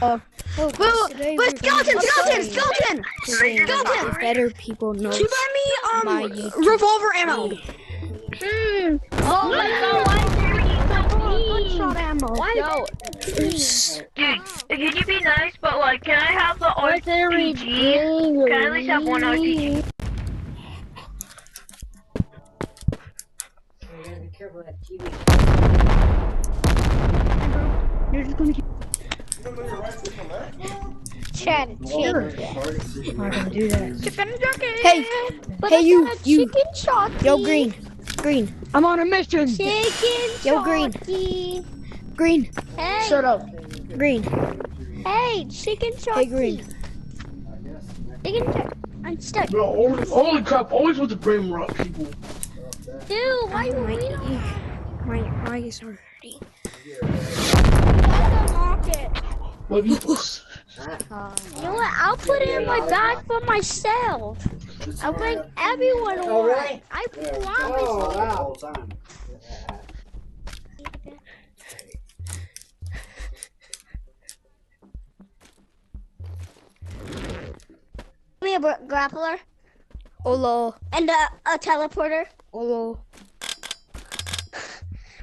But skeleton! If better people know She buy my me YouTube. revolver ammo. Oh my god, why is there so Gunshot ammo. Yo, Dude, can you be nice, but like, can I have the RPG? Can I at least have one RPG? Be careful of that TV. You're just gonna keep. Chad, I'm not gonna do that. Hey, you. chicken shotty. Yo, Green. I'm on a mission. Chicken Yo, Green. shotty. Green. Hey, Shut up. Green. hey, chicken shotty. Hey, Green. Chicken shotty. I'm stuck. No, holy crap, always with the brain rot people. Dude, why you waiting? My eyes are hurting. What you You know what? I'll put it in my bag for myself. I'll bring everyone Oh, one. really? I promise. Oh, you. wow. Time. Give me a grappler Olo. and a teleporter. Olo.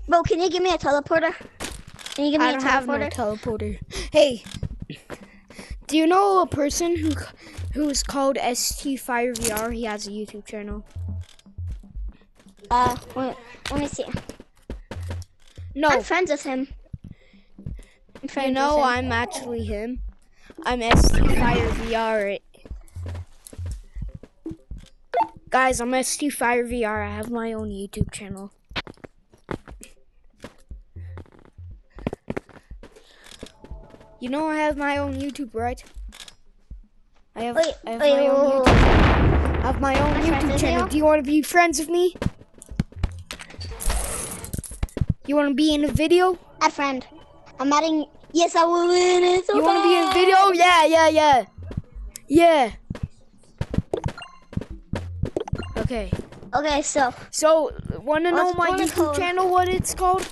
Bro, can you give me a teleporter? Can you give me I a don't have no teleporter? teleporter. Hey, do you know a person who is called ST5VR? He has a YouTube channel. Let me see. No, I'm friends with him. you know I'm actually him. I'm ST5VR. Guys, I'm ST5VR. I have my own YouTube channel. You know I have my own YouTube, right? I have my own YouTube. I have my own YouTube channel. Do you want to be friends with me? You want to be in a video? Add friend. I'm adding. Yes, I will in it. So You want to be in a video? Yeah. Okay. Okay, so Want to know What's my the YouTube code? channel? What it's called?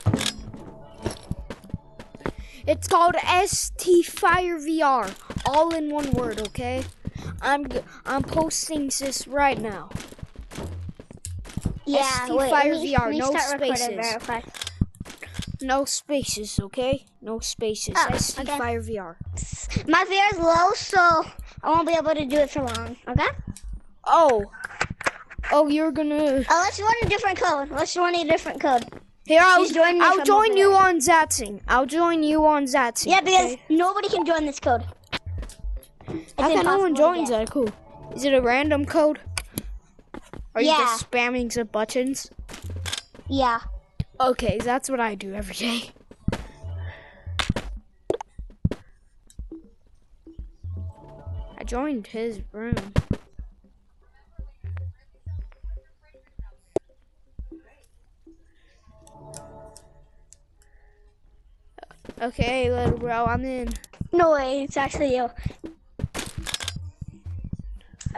It's called STFireVR, all in one word. Okay. I'm posting this right now. yeah. ST Wait, Fire let me, VR, let me no start recording spaces. very quick. No spaces, okay? No spaces. Oh, ST okay. Fire VR. My VR is low, so I won't be able to do it for long. Okay. Oh, you're gonna. Let's run a different code. Here, I'll Just join me I'll from join over you there. on Zatsing. I'll join you on Zatsing. Yeah, because okay? nobody can join this code. How come no one impossible to joins get. that? Cool. Is it a random code? Are you Yeah. just spamming some buttons? Yeah. Okay, that's what I do every day. I joined his room. Okay, little bro, I'm in. No way, it's actually you.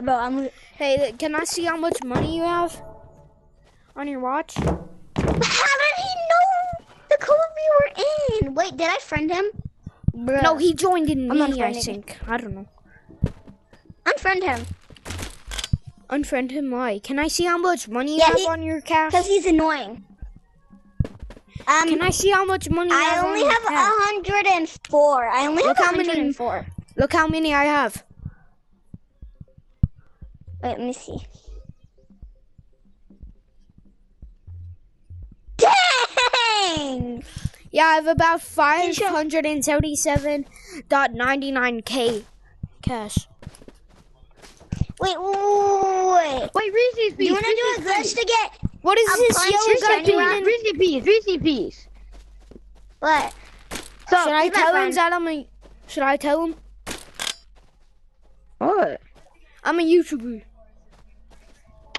Bro, I'm. Hey, can I see how much money you have on your watch? How did he know the code we were in? Wait, did I friend him? Bruh. No, he joined in I'm me, I unfriending think. I don't know. Unfriend him. Unfriend him, why? Can I see how much money you Yeah, have on your cash? Because he's annoying. Can I see how much money you I have only on your have cash? 104. I only Look have how many- 104. Look how many I have. Wait, let me see. Dang! Yeah, I have about 577.99k cash. Wait. Wait, Reese's Piece. You want to do a glitch to get What is a this bunch yellow of guy shiny doing? rocks? Reese's Piece. What? So, Should I he's my tell him friend. that I'm a... Should I tell him? What? I'm a YouTuber.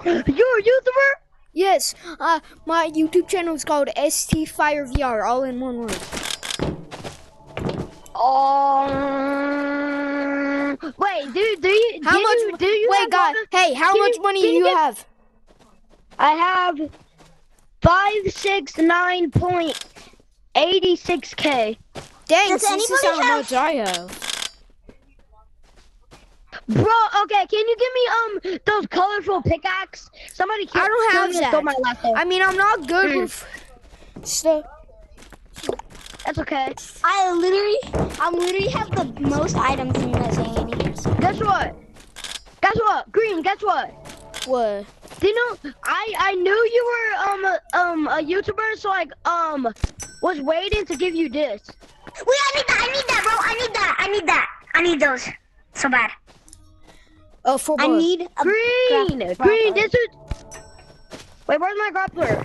You're a YouTuber? Yes, my YouTube channel is called STFireVR, all in one word. Wait, do you? How much? Do you? Wait, have God. all the- Hey, how Can much you- money can do you you get- have? I have 569.86k. Dang, Does this is anybody how much I have. Bro, okay, can you give me those colorful pickaxe? Somebody I don't have that. stole my last one. I mean, I'm not good with stuff. That's okay. I literally have the most items in this game. Guess what? Guess what? Green, guess what? What? Do you know, I knew you were a YouTuber, so I was waiting to give you this. Wait, I need that, bro. I need those. So bad. Oh, for I what? need a Green, green, this is. Wait, where's my grappler?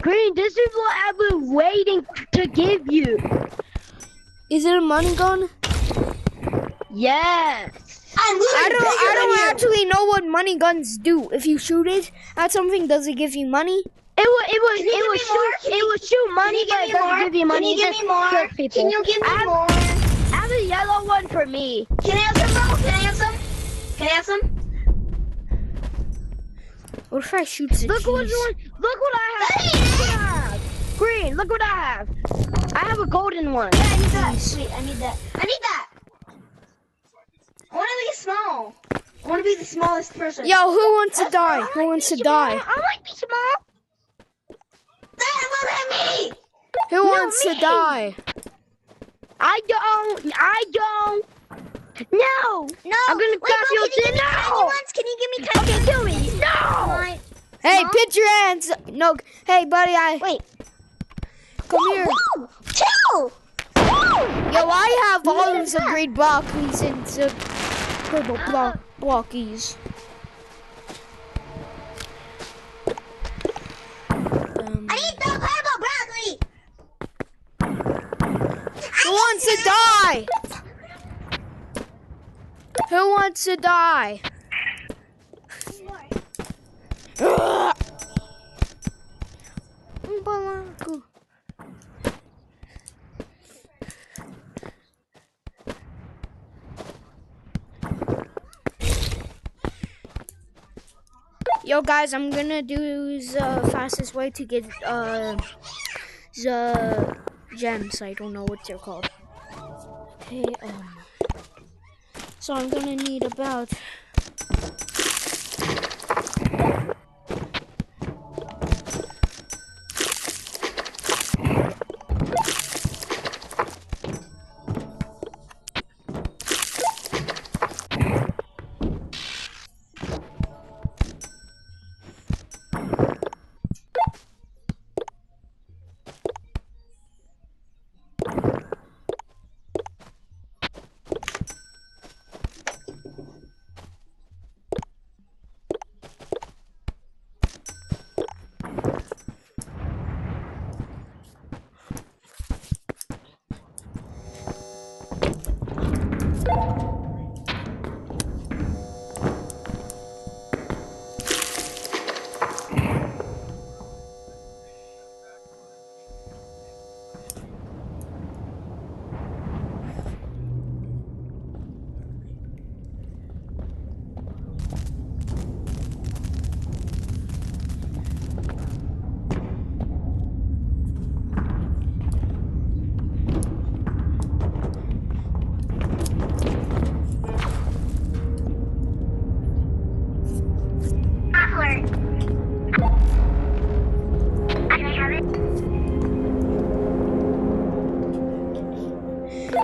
Green, this is what I've been waiting to give you. Is it a money gun? Yes. I don't actually know what money guns do. If you shoot it at something, does it give you money? It will shoot money, but it doesn't give you money. Can you give me more? Can you give me more? I have a yellow one for me. Can I have some, bro? Can I have some? What if I shoot the Look what I have. Green, look what I have. I have a golden one. Yeah, I need that. Wait, I need that. I want to be small. I want to be the smallest person. Yo, who wants to die? Who wants to die? I like be small. That wasn't me. Who wants to die? I don't. No. I'm gonna clap you. No. Can you give me tiny Okay, kill me. No. Hey, put your hands. No. Hey, buddy. Wait. Come here. Woo! Chill. Yo, I have all of the green blockies and the purple blockies. I need the purple broccoli. Who wants to die? Who wants to die? Yo guys, I'm gonna do the fastest way to get the gems. I don't know what they're called. Okay, so I'm gonna need about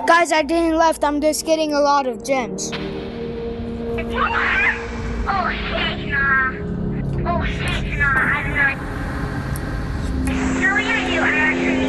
Guys, I didn't left. I'm just getting a lot of gems. Oh, shit, nah. Oh, shit, nah. I'm not. No, yeah, you are actually.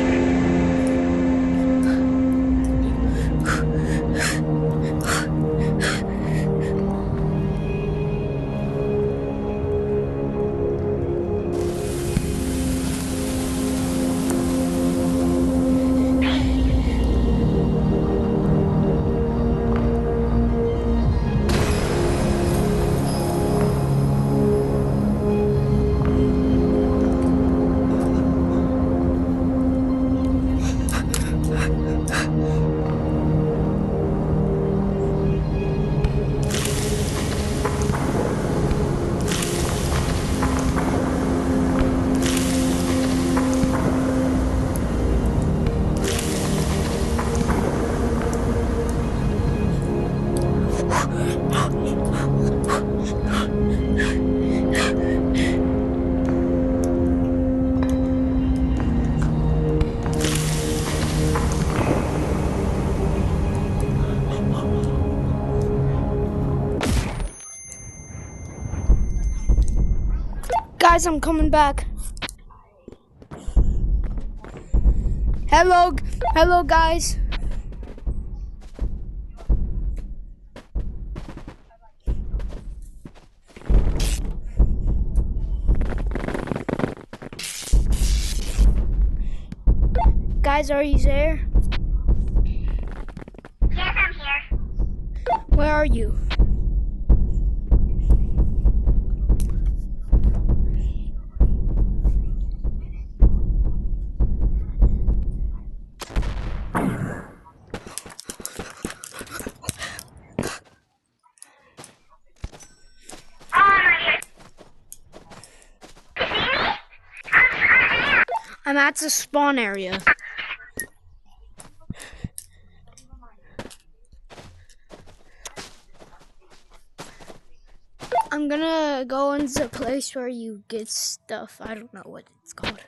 Guys, I'm coming back. Hello, guys. Guys, are you there? Yes, I'm here. Where are you? I'm at the spawn area. I'm gonna go into the place where you get stuff. I don't know what it's called.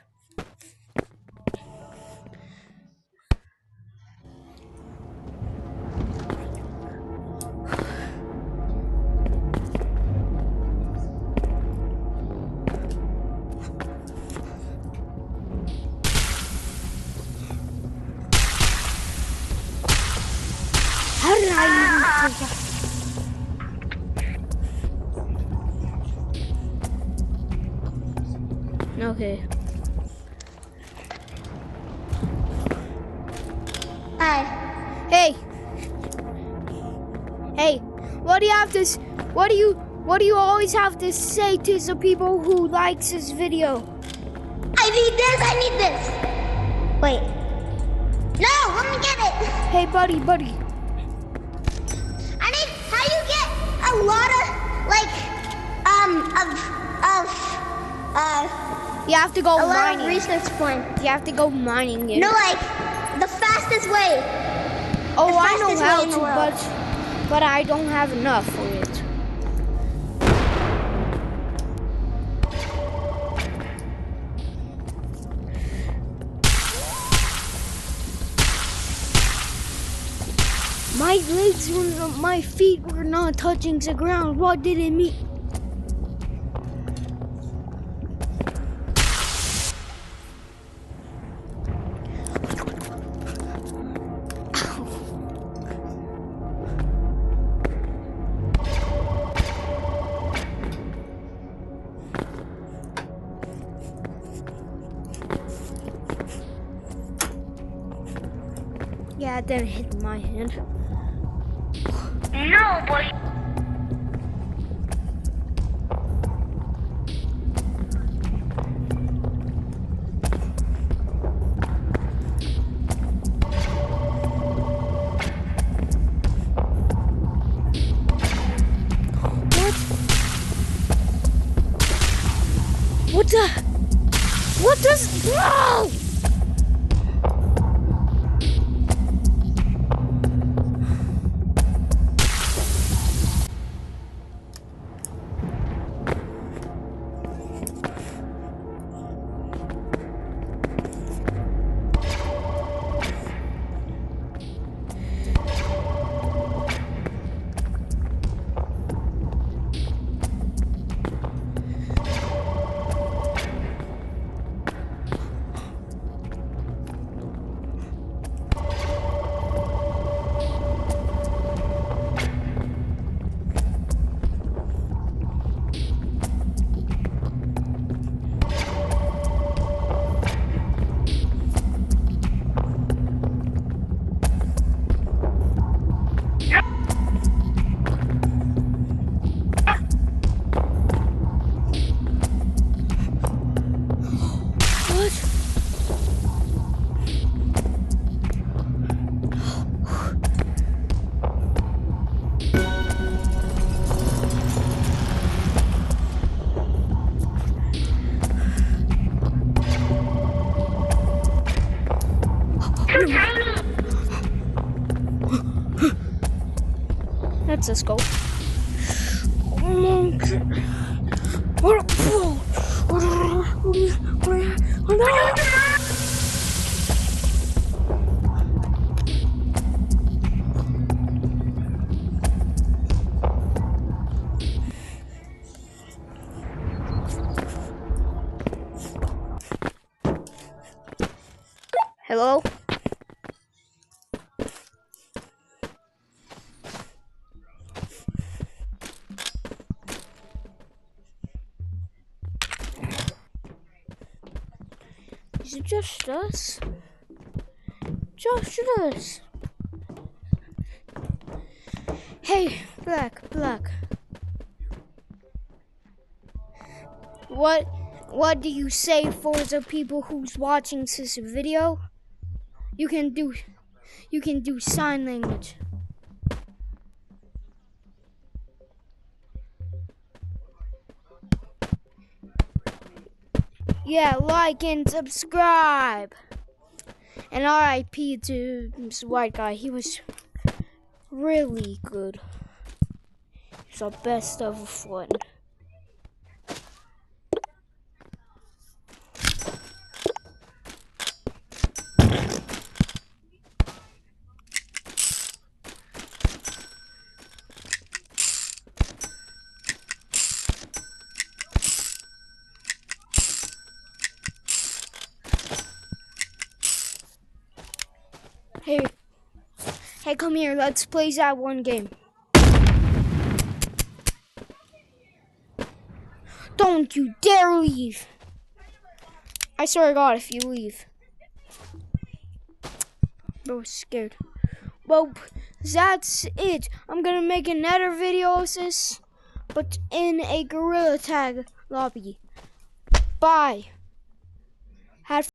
How did I even forget? Okay. Hi. Hey. Hey. What do you always have to say to the people who likes this video? I need this. Wait. No, let me get it. Hey, buddy. How you get a lot of You have to go a lot mining. of research points. You have to go mining it. No, like the fastest way. Oh, the I know fastest how way in the to, world. but I don't have enough for it. My legs were, my feet were not touching the ground. What did it mean? Yeah, it didn't hit my hand. No, boy. What does? No! That's a scope. Just us. Just us. Hey, Black. What do you say for the people who's watching this video? You can do sign language. Yeah, like and subscribe. And RIP to this white guy. He was really good. He's the best of a friend. Hey, come here. Let's play that one game. Don't you dare leave. I swear to God, if you leave. Bro, scared. Well, that's it. I'm gonna make another video of this, but in a Gorilla Tag lobby. Bye.